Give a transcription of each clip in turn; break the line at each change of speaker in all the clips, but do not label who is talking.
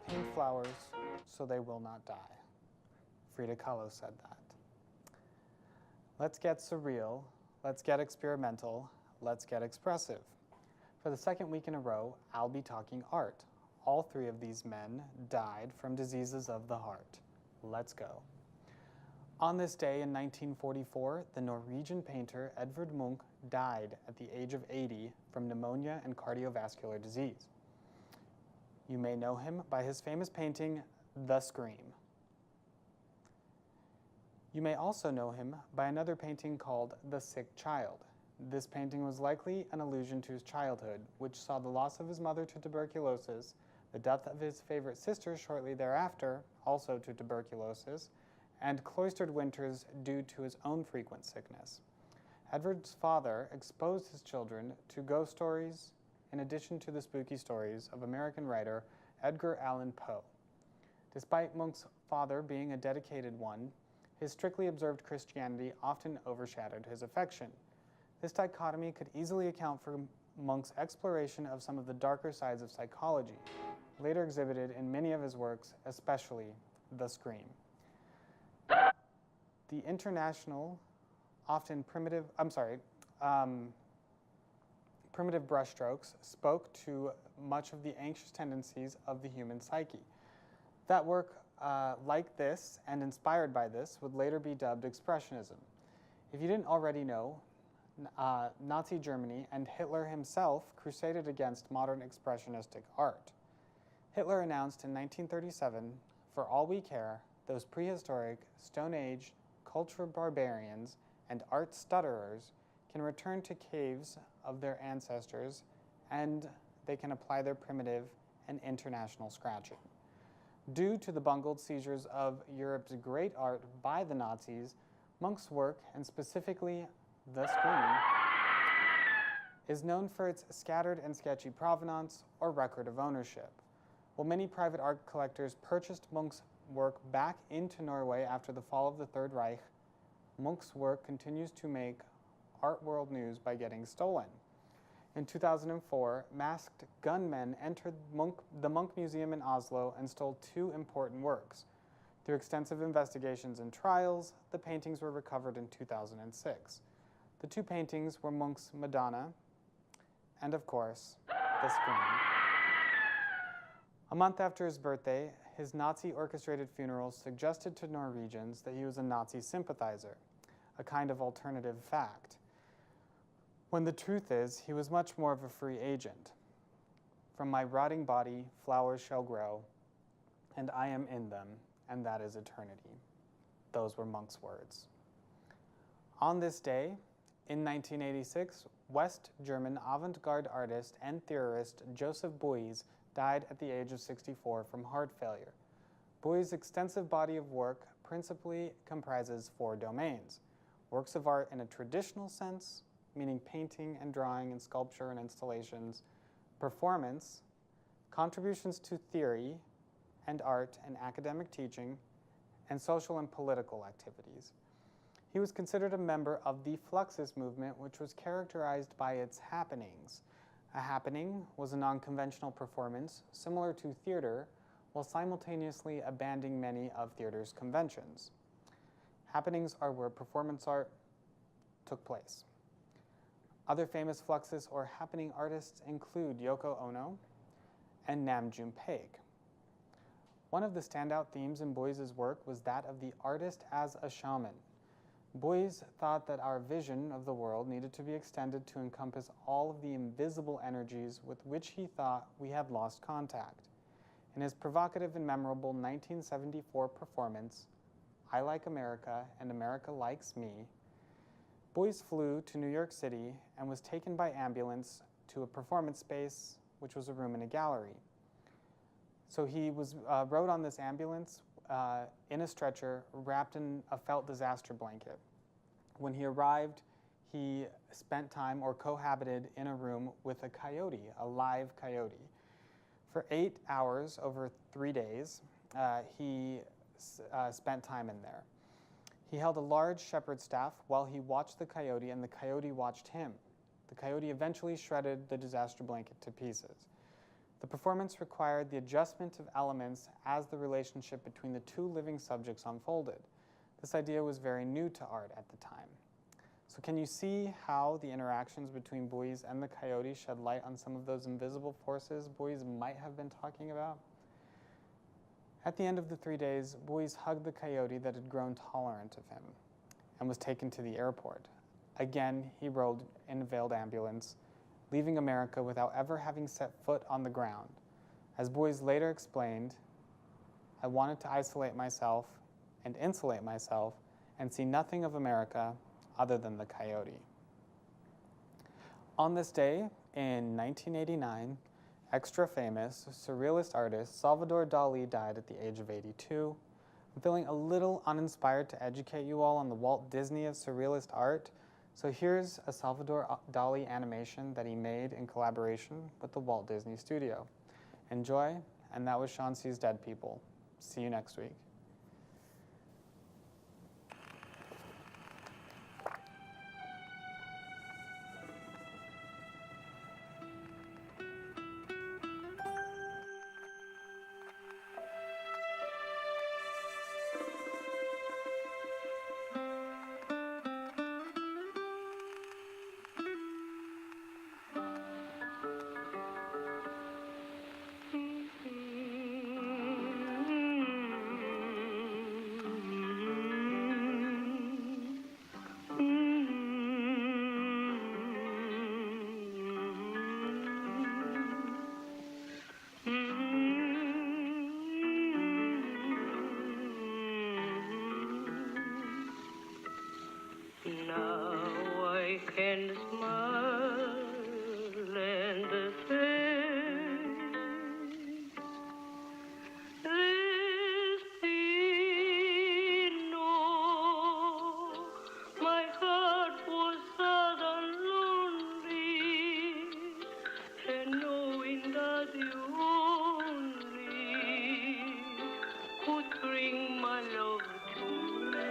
paint flowers so they will not die. Frida Kahlo said that. Let's get surreal, let's get experimental, let's get expressive. For the second week in a row, I'll be talking art. All three of these men died from diseases of the heart. Let's go. On this day in 1944, the Norwegian painter Edvard Munch died at the age of 80 from pneumonia and cardiovascular disease. You may know him by his famous painting, The Scream. You may also know him by another painting called The Sick Child. This painting was likely an allusion to his childhood, which saw the loss of his mother to tuberculosis, the death of his favorite sister shortly thereafter, also to tuberculosis, and cloistered winters due to his own frequent sickness. Edvard's father exposed his children to ghost stories in addition to the spooky stories of American writer Edgar Allan Poe. Despite Munch's father being a dedicated one, his strictly observed Christianity often overshadowed his affection. This dichotomy could easily account for Munch's exploration of some of the darker sides of psychology, later exhibited in many of his works, especially The Scream. The international, often primitive brushstrokes spoke to much of the anxious tendencies of the human psyche. That work, like this and inspired by this, would later be dubbed Expressionism. If you didn't already know, Nazi Germany and Hitler himself crusaded against modern expressionistic art. Hitler announced in 1937, "For all we care, those prehistoric, Stone Age, cultural barbarians and art stutterers can return to caves of their ancestors and they can apply their primitive and international scratching." Due to the bungled seizures of Europe's great art by the Nazis, Munch's work, and specifically The Scream, is known for its scattered and sketchy provenance or record of ownership. While many private art collectors purchased Munch's work back into Norway after the fall of the Third Reich, Munch's work continues to make art world news by getting stolen. In 2004, masked gunmen entered the Munch Museum in Oslo and stole two important works. Through extensive investigations and trials, the paintings were recovered in 2006. The two paintings were Munch's Madonna and, of course, The Scream. A month after his birthday, his Nazi-orchestrated funeral suggested to Norwegians that he was a Nazi sympathizer, a kind of alternative fact, when the truth is he was much more of a free agent. "From my rotting body, flowers shall grow, and I am in them, and that is eternity." Those were Munch's words. On this day, in 1986, West German avant-garde artist and theorist Joseph Beuys died at the age of 64 from heart failure. Beuys' extensive body of work principally comprises four domains: works of art in a traditional sense, meaning painting and drawing and sculpture and installations, performance, contributions to theory and art and academic teaching, and social and political activities. He was considered a member of the Fluxus movement, which was characterized by its happenings. A happening was a non-conventional performance similar to theater, while simultaneously abandoning many of theater's conventions. Happenings are where performance art took place. Other famous Fluxus or happening artists include Yoko Ono and Nam June Paik. One of the standout themes in Beuys' work was that of the artist as a shaman. Beuys thought that our vision of the world needed to be extended to encompass all of the invisible energies with which he thought we had lost contact. In his provocative and memorable 1974 performance, I Like America and America Likes Me, Beuys flew to New York City and was taken by ambulance to a performance space, which was a room in a gallery. So he was rode on this ambulance in a stretcher, wrapped in a felt disaster blanket. When he arrived, he spent time or cohabited in a room with a coyote, a live coyote. For 8 hours over 3 days, he spent time in there. He held a large shepherd's staff while he watched the coyote, and the coyote watched him. The coyote eventually shredded the disaster blanket to pieces. The performance required the adjustment of elements as the relationship between the two living subjects unfolded. This idea was very new to art at the time. So can you see how the interactions between Buys and the coyote shed light on some of those invisible forces Buys might have been talking about? At the end of the 3 days, Buys hugged the coyote that had grown tolerant of him and was taken to the airport. Again, he rode in a veiled ambulance, leaving America without ever having set foot on the ground. As Buys later explained, I wanted to isolate myself and insulate myself and see nothing of America other than the coyote. On this day, in 1989, extra famous surrealist artist Salvador Dali died at the age of 82. I'm feeling a little uninspired to educate you all on the Walt Disney of surrealist art, so here's a Salvador Dali animation that he made in collaboration with the Walt Disney Studio. Enjoy, and that was Sean Sees Dead People. See you next week.
And smile and say, Destino, my heart was sad and lonely, and knowing that you only could bring my love to me.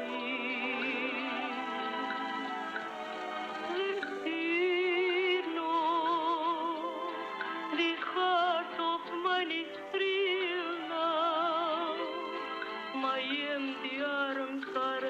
This heart of mine is free now. My empty arms are